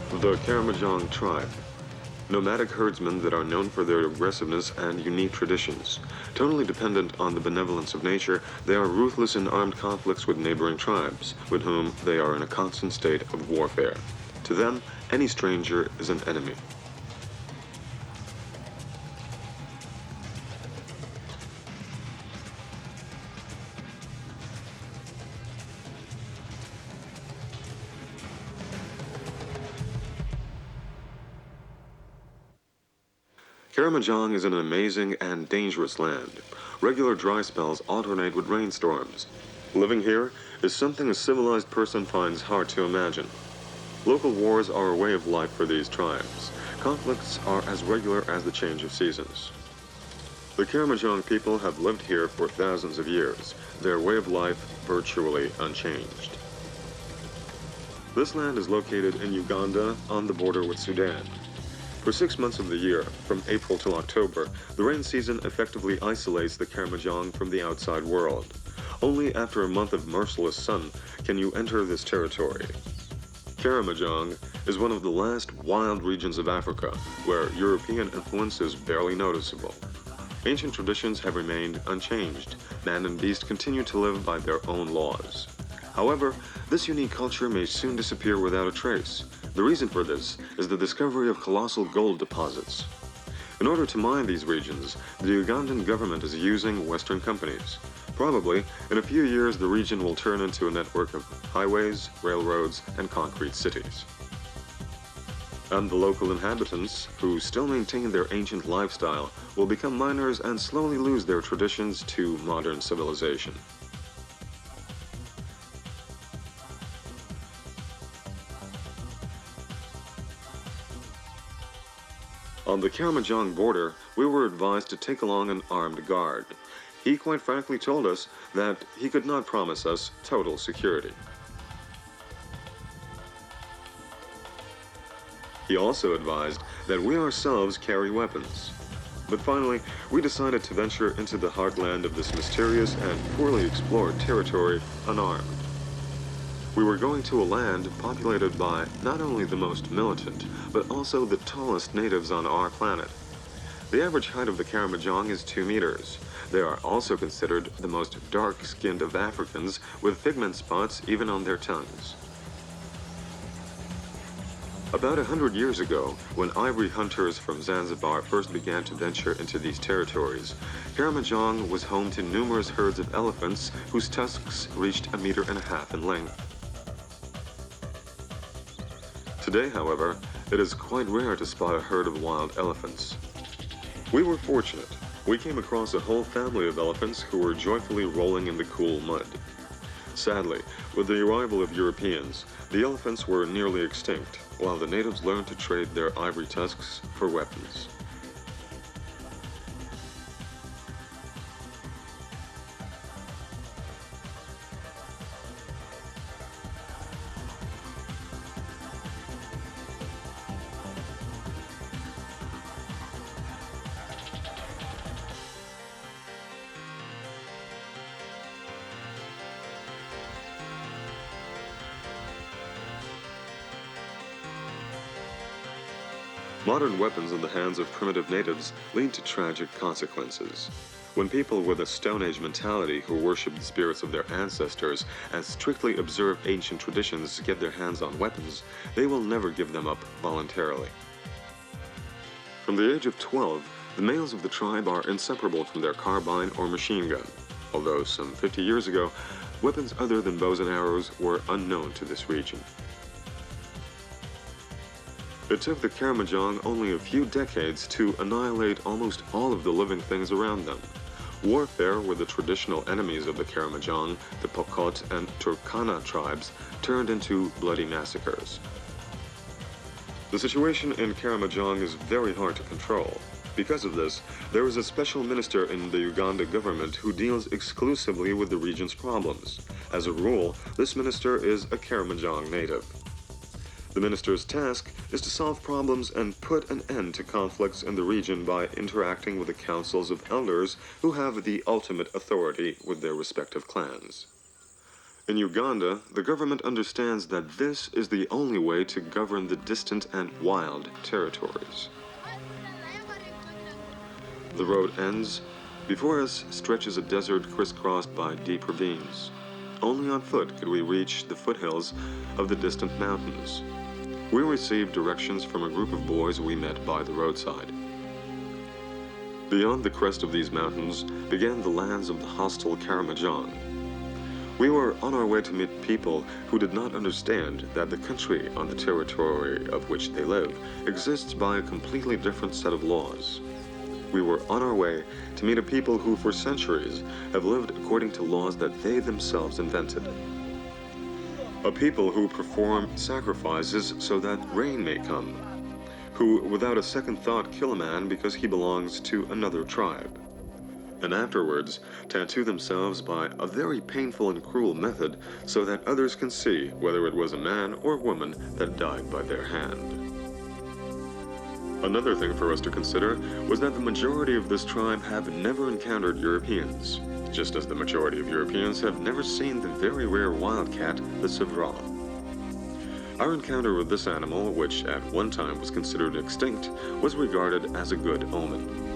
The Karamojong tribe. Nomadic herdsmen that are known for their aggressiveness and unique traditions. Totally dependent on the benevolence of nature, they are ruthless in armed conflicts with neighboring tribes, with whom they are in a constant state of warfare. To them, any stranger is an enemy. Karamojong is an amazing and dangerous land. Regular dry spells alternate with rainstorms. Living here is something a civilized person finds hard to imagine. Local wars are a way of life for these tribes. Conflicts are as regular as the change of seasons. The Karamojong people have lived here for thousands of years, their way of life virtually unchanged. This land is located in Uganda on the border with Sudan. For 6 months of the year, from April till October, the rain season effectively isolates the Karamojong from the outside world. Only after a month of merciless sun can you enter this territory. Karamojong is one of the last wild regions of Africa where European influence is barely noticeable. Ancient traditions have remained unchanged. Man and beast continue to live by their own laws. However, this unique culture may soon disappear without a trace. The reason for this is the discovery of colossal gold deposits. In order to mine these regions, the Ugandan government is using Western companies. Probably, in a few years, the region will turn into a network of highways, railroads, and concrete cities. And the local inhabitants, who still maintain their ancient lifestyle, will become miners and slowly lose their traditions to modern civilization. On the Karamojong border, we were advised to take along an armed guard. He quite frankly told us that he could not promise us total security. He also advised that we ourselves carry weapons. But finally, we decided to venture into the heartland of this mysterious and poorly explored territory unarmed. We were going to a land populated by not only the most militant, but also the tallest natives on our planet. The average height of the Karamojong is 2 meters. They are also considered the most dark-skinned of Africans, with pigment spots even on their tongues. About 100 years ago, when ivory hunters from Zanzibar first began to venture into these territories, Karamojong was home to numerous herds of elephants whose tusks reached 1.5 meters in length. Today, however, it is quite rare to spot a herd of wild elephants. We were fortunate. We came across a whole family of elephants who were joyfully rolling in the cool mud. Sadly, with the arrival of Europeans, the elephants were nearly extinct, while the natives learned to trade their ivory tusks for weapons. Modern weapons in the hands of primitive natives lead to tragic consequences. When people with a Stone Age mentality who worship the spirits of their ancestors and strictly observe ancient traditions get their hands on weapons, they will never give them up voluntarily. From the age of 12, the males of the tribe are inseparable from their carbine or machine gun, although some 50 years ago, weapons other than bows and arrows were unknown to this region. It took the Karamojong only a few decades to annihilate almost all of the living things around them. Warfare with the traditional enemies of the Karamojong, the Pokot and Turkana tribes, turned into bloody massacres. The situation in Karamojong is very hard to control. Because of this, there is a special minister in the Uganda government who deals exclusively with the region's problems. As a rule, this minister is a Karamojong native. The minister's task is to solve problems and put an end to conflicts in the region by interacting with the councils of elders who have the ultimate authority with their respective clans. In Uganda, the government understands that this is the only way to govern the distant and wild territories. The road ends. Before us stretches a desert crisscrossed by deep ravines. Only on foot could we reach the foothills of the distant mountains. We received directions from a group of boys we met by the roadside. Beyond the crest of these mountains began the lands of the hostile Karimojongs. We were on our way to meet people who did not understand that the country on the territory of which they live exists by a completely different set of laws. We were on our way to meet a people who for centuries have lived according to laws that they themselves invented. A people who perform sacrifices so that rain may come, who without a second thought kill a man because he belongs to another tribe, and afterwards tattoo themselves by a very painful and cruel method so that others can see whether it was a man or woman that died by their hand. Another thing for us to consider was that the majority of this tribe have never encountered Europeans, just as the majority of Europeans have never seen the very rare wildcat, the Sevral. Our encounter with this animal, which at one time was considered extinct, was regarded as a good omen.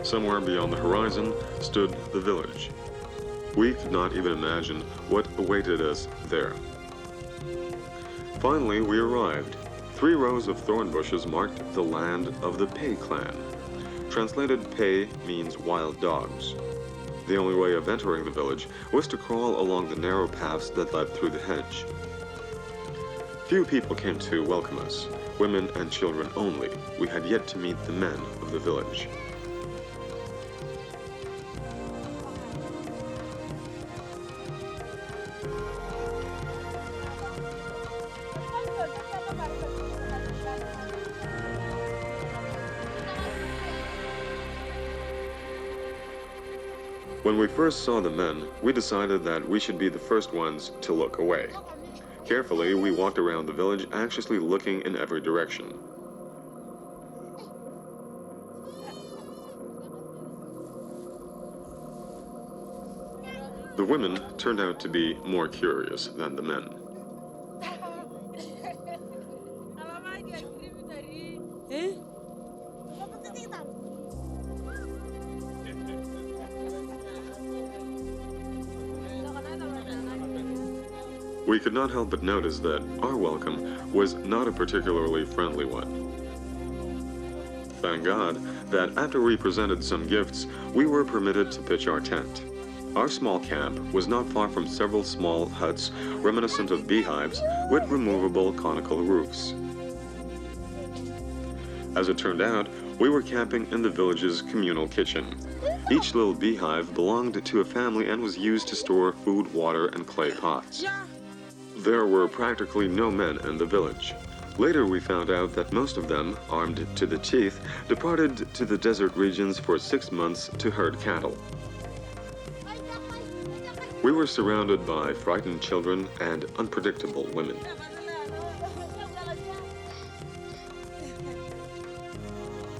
Somewhere beyond the horizon stood the village. We could not even imagine what awaited us there. Finally, we arrived. 3 rows of thorn bushes marked the land of the Pei clan. Translated, Pei means wild dogs. The only way of entering the village was to crawl along the narrow paths that led through the hedge. Few people came to welcome us, women and children only. We had yet to meet the men of the village. When we first saw the men, we decided that we should be the first ones to look away. Carefully, we walked around the village, anxiously looking in every direction. The women turned out to be more curious than the men. We could not help but notice that our welcome was not a particularly friendly one. Thank God that after we presented some gifts, we were permitted to pitch our tent. Our small camp was not far from several small huts reminiscent of beehives with removable conical roofs. As it turned out, we were camping in the village's communal kitchen. Each little beehive belonged to a family and was used to store food, water, and clay pots. There were practically no men in the village. Later we found out that most of them, armed to the teeth, departed to the desert regions for 6 months to herd cattle. We were surrounded by frightened children and unpredictable women.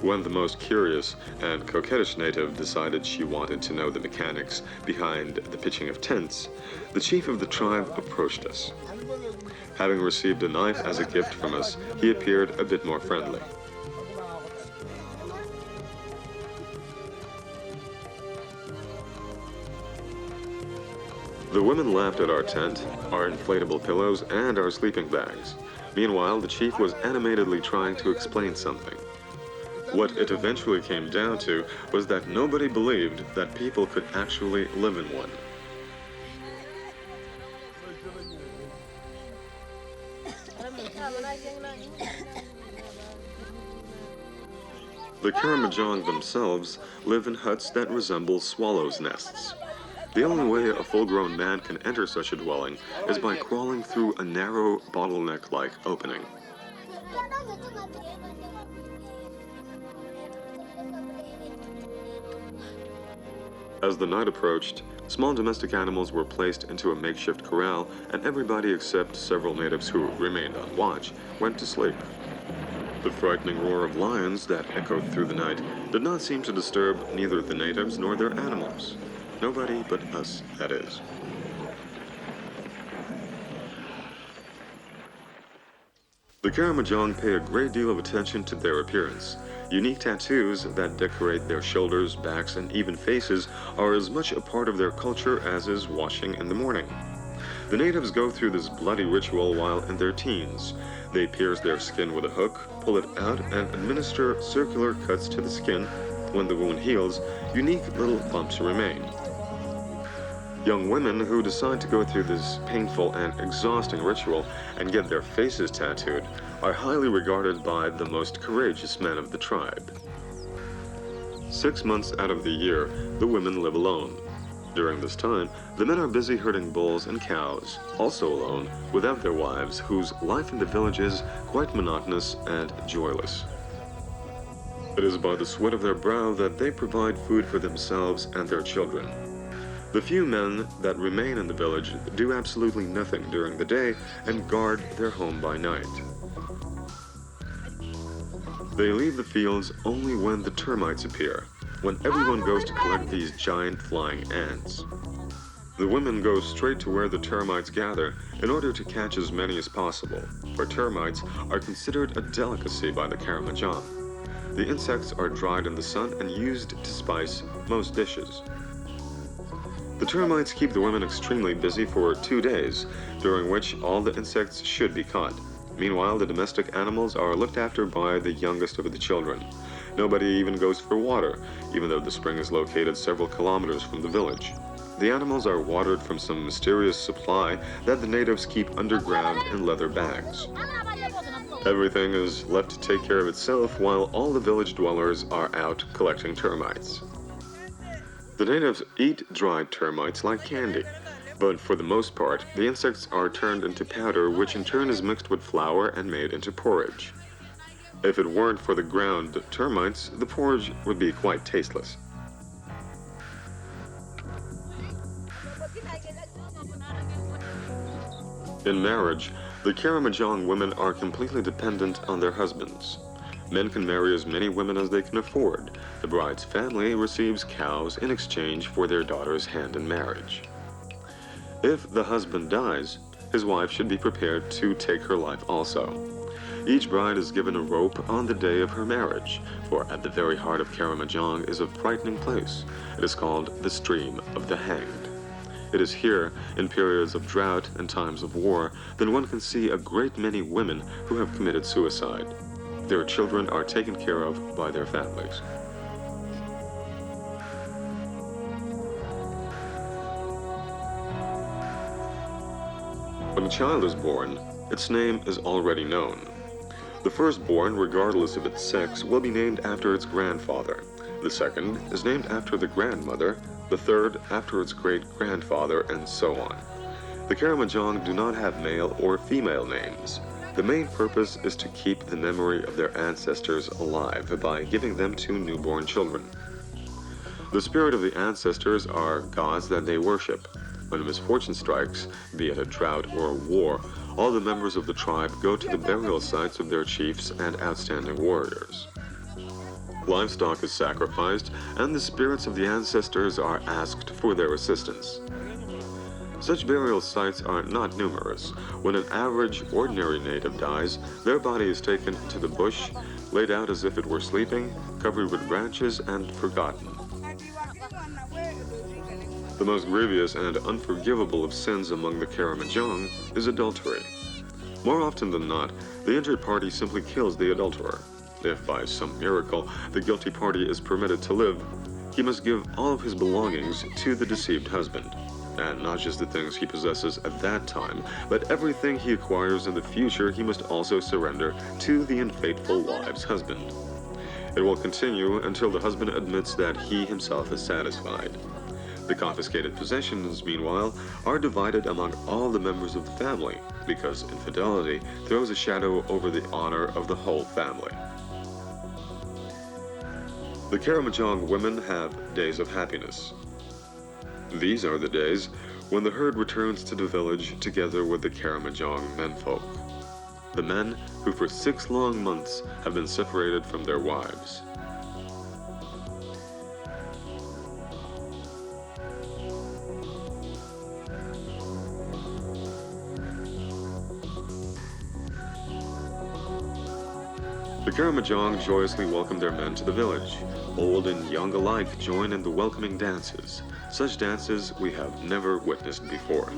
When the most curious and coquettish native decided she wanted to know the mechanics behind the pitching of tents, the chief of the tribe approached us. Having received a knife as a gift from us, he appeared a bit more friendly. The women laughed at our tent, our inflatable pillows, and our sleeping bags. Meanwhile, the chief was animatedly trying to explain something. What it eventually came down to was that nobody believed that people could actually live in one. The Karimojongs themselves live in huts that resemble swallows' nests. The only way a full-grown man can enter such a dwelling is by crawling through a narrow bottleneck-like opening. As the night approached, small domestic animals were placed into a makeshift corral, and everybody except several natives who remained on watch went to sleep. The frightening roar of lions that echoed through the night did not seem to disturb neither the natives nor their animals. Nobody but us, that is. The Karamojong pay a great deal of attention to their appearance. Unique tattoos that decorate their shoulders, backs, and even faces are as much a part of their culture as is washing in the morning. The natives go through this bloody ritual while in their teens. They pierce their skin with a hook, pull it out, and administer circular cuts to the skin. When the wound heals, unique little bumps remain. Young women who decide to go through this painful and exhausting ritual and get their faces tattooed are highly regarded by the most courageous men of the tribe. 6 months out of the year, the women live alone. During this time, the men are busy herding bulls and cows, also alone, without their wives, whose life in the village is quite monotonous and joyless. It is by the sweat of their brow that they provide food for themselves and their children. The few men that remain in the village do absolutely nothing during the day and guard their home by night. They leave the fields only when the termites appear, when everyone goes to collect these giant flying ants. The women go straight to where the termites gather in order to catch as many as possible, for termites are considered a delicacy by the Karamojong. The insects are dried in the sun and used to spice most dishes. The termites keep the women extremely busy for 2 days, during which all the insects should be caught. Meanwhile, the domestic animals are looked after by the youngest of the children. Nobody even goes for water, even though the spring is located several kilometers from the village. The animals are watered from some mysterious supply that the natives keep underground in leather bags. Everything is left to take care of itself while all the village dwellers are out collecting termites. The natives eat dried termites like candy, but for the most part, the insects are turned into powder, which in turn is mixed with flour and made into porridge. If it weren't for the ground termites, the porridge would be quite tasteless. In marriage, the Karamojong women are completely dependent on their husbands. Men can marry as many women as they can afford. The bride's family receives cows in exchange for their daughter's hand in marriage. If the husband dies, his wife should be prepared to take her life also. Each bride is given a rope on the day of her marriage, for at the very heart of Karimojong is a frightening place. It is called the Stream of the Hanged. It is here, in periods of drought and times of war, that one can see a great many women who have committed suicide. Their children are taken care of by their families. When a child is born, its name is already known. The firstborn, regardless of its sex, will be named after its grandfather. The second is named after the grandmother, the third after its great-grandfather, and so on. The Karamojong do not have male or female names. The main purpose is to keep the memory of their ancestors alive by giving them to newborn children. The spirit of the ancestors are gods that they worship. When misfortune strikes, be it a drought or a war, all the members of the tribe go to the burial sites of their chiefs and outstanding warriors. Livestock is sacrificed, and the spirits of the ancestors are asked for their assistance. Such burial sites are not numerous. When an average, ordinary native dies, their body is taken to the bush, laid out as if it were sleeping, covered with branches, and forgotten. The most grievous and unforgivable of sins among the Karamojong is adultery. More often than not, the injured party simply kills the adulterer. If by some miracle the guilty party is permitted to live, he must give all of his belongings to the deceived husband. And not just the things he possesses at that time, but everything he acquires in the future he must also surrender to the unfaithful wife's husband. It will continue until the husband admits that he himself is satisfied. The confiscated possessions, meanwhile, are divided among all the members of the family, because infidelity throws a shadow over the honor of the whole family. The Karamojong women have days of happiness. These are the days when the herd returns to the village together with the Karamojong menfolk, the men who for 6 long months have been separated from their wives. The Karamojong joyously welcome their men to the village. Old and young alike join in the welcoming dances. Such dances we have never witnessed before.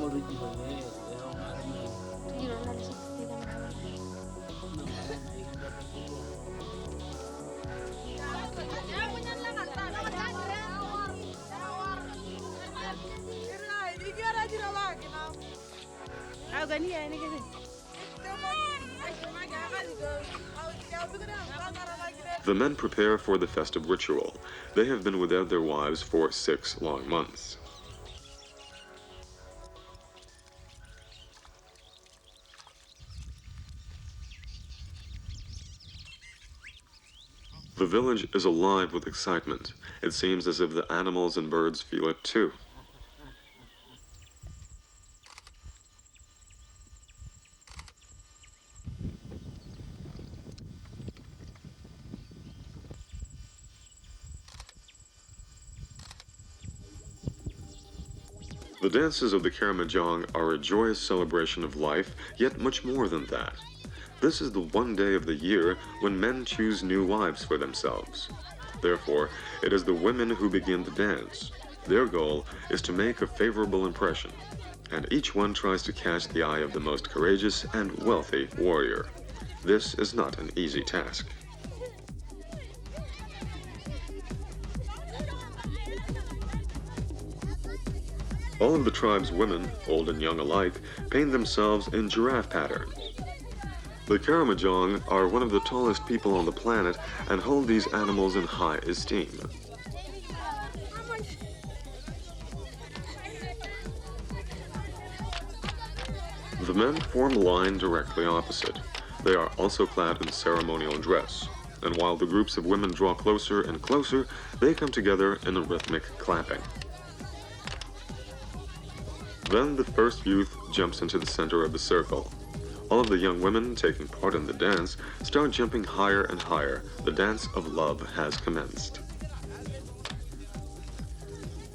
The men prepare for the festive ritual. They have been without their wives for 6 long months. The village is alive with excitement. It seems as if the animals and birds feel it too. The dances of the Karamojong are a joyous celebration of life, yet much more than that. This is the one day of the year when men choose new wives for themselves. Therefore, it is the women who begin the dance. Their goal is to make a favorable impression, and each one tries to catch the eye of the most courageous and wealthy warrior. This is not an easy task. All of the tribe's women, old and young alike, paint themselves in giraffe patterns. The Karamojong are one of the tallest people on the planet and hold these animals in high esteem. The men form a line directly opposite. They are also clad in ceremonial dress, and while the groups of women draw closer and closer, they come together in a rhythmic clapping. Then the first youth jumps into the center of the circle. All of the young women taking part in the dance start jumping higher and higher. The dance of love has commenced.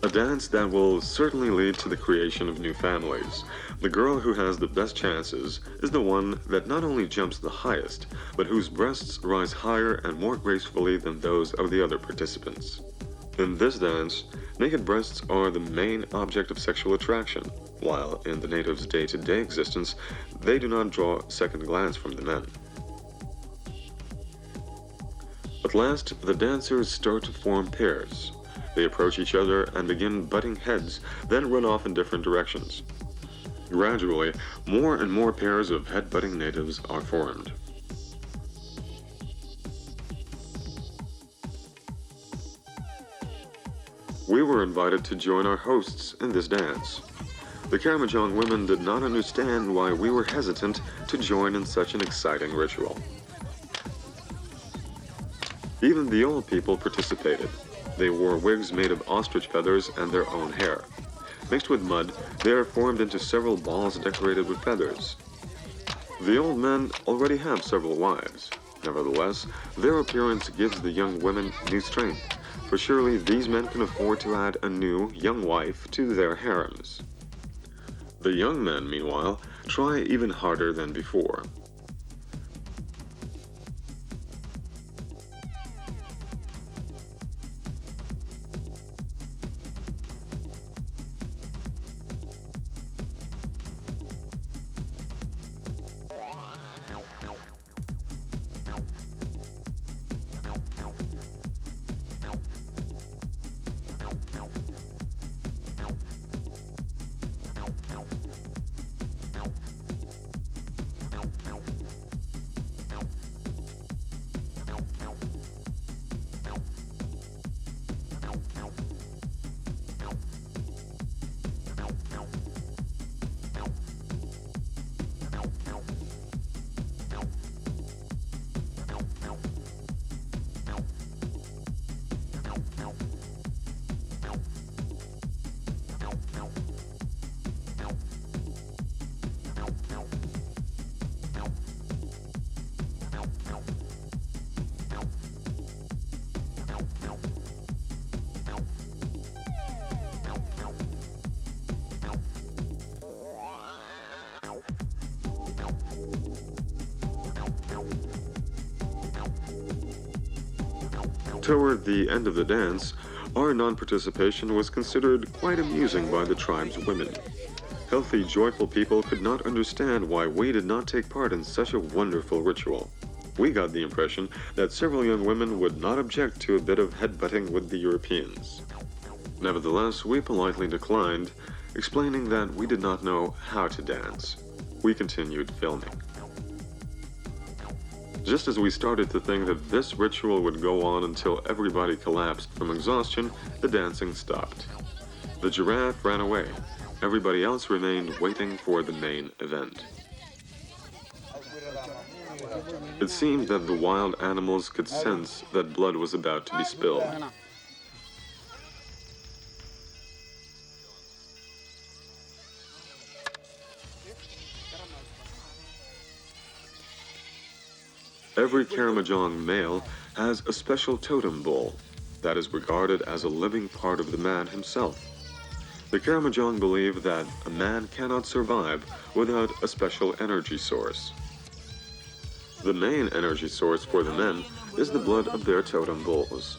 A dance that will certainly lead to the creation of new families. The girl who has the best chances is the one that not only jumps the highest, but whose breasts rise higher and more gracefully than those of the other participants. In this dance, naked breasts are the main object of sexual attraction, while in the natives' day-to-day existence, they do not draw a second glance from the men. At last, the dancers start to form pairs. They approach each other and begin butting heads, then run off in different directions. Gradually, more and more pairs of head-butting natives are formed. We were invited to join our hosts in this dance. The Karamojong women did not understand why we were hesitant to join in such an exciting ritual. Even the old people participated. They wore wigs made of ostrich feathers and their own hair. Mixed with mud, they are formed into several balls decorated with feathers. The old men already have several wives. Nevertheless, their appearance gives the young women new strength, for surely these men can afford to add a new, young wife to their harems. The young men, meanwhile, try even harder than before. Toward the end of the dance, our non-participation was considered quite amusing by the tribe's women. Healthy, joyful people could not understand why we did not take part in such a wonderful ritual. We got the impression that several young women would not object to a bit of headbutting with the Europeans. Nevertheless, we politely declined, explaining that we did not know how to dance. We continued filming. Just as we started to think that this ritual would go on until everybody collapsed from exhaustion, the dancing stopped. The giraffe ran away. Everybody else remained waiting for the main event. It seemed that the wild animals could sense that blood was about to be spilled. Every Karimojong male has a special totem bull that is regarded as a living part of the man himself. The Karimojong believe that a man cannot survive without a special energy source. The main energy source for the men is the blood of their totem bulls.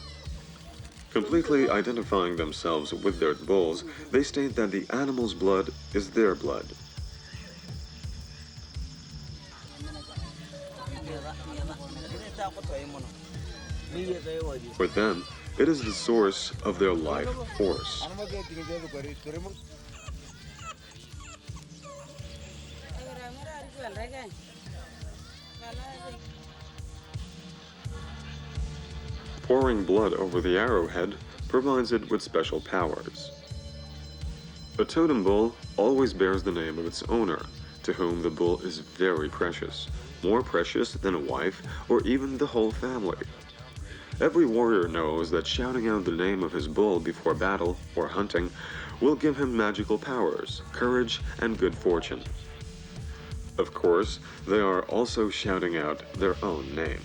Completely identifying themselves with their bulls, they state that the animal's blood is their blood. For them, it is the source of their life force. Pouring blood over the arrowhead provides it with special powers. A totem bull always bears the name of its owner, to whom the bull is very precious, more precious than a wife or even the whole family. Every warrior knows that shouting out the name of his bull before battle or hunting will give him magical powers, courage, and good fortune. Of course, they are also shouting out their own name.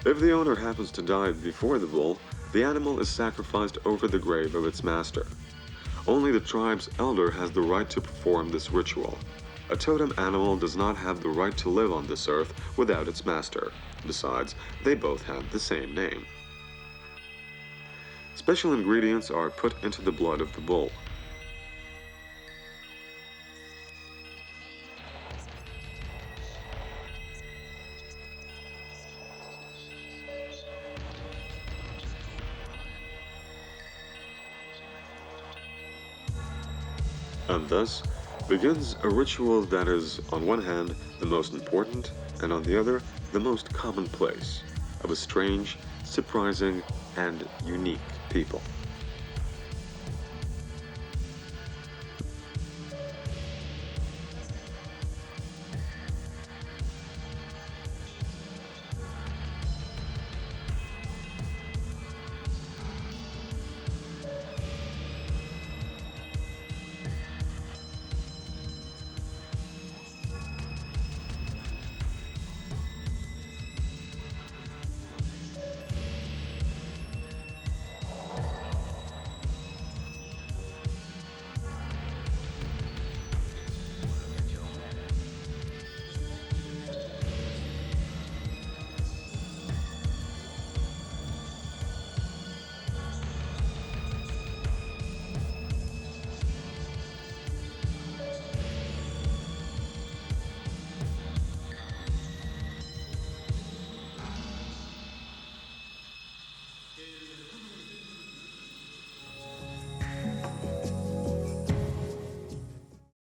If the owner happens to die before the bull, the animal is sacrificed over the grave of its master. Only the tribe's elder has the right to perform this ritual. A totem animal does not have the right to live on this earth without its master. Besides, they both have the same name. Special ingredients are put into the blood of the bull. And thus begins a ritual that is, on one hand, the most important, and on the other, the most commonplace of a strange, surprising, and unique people.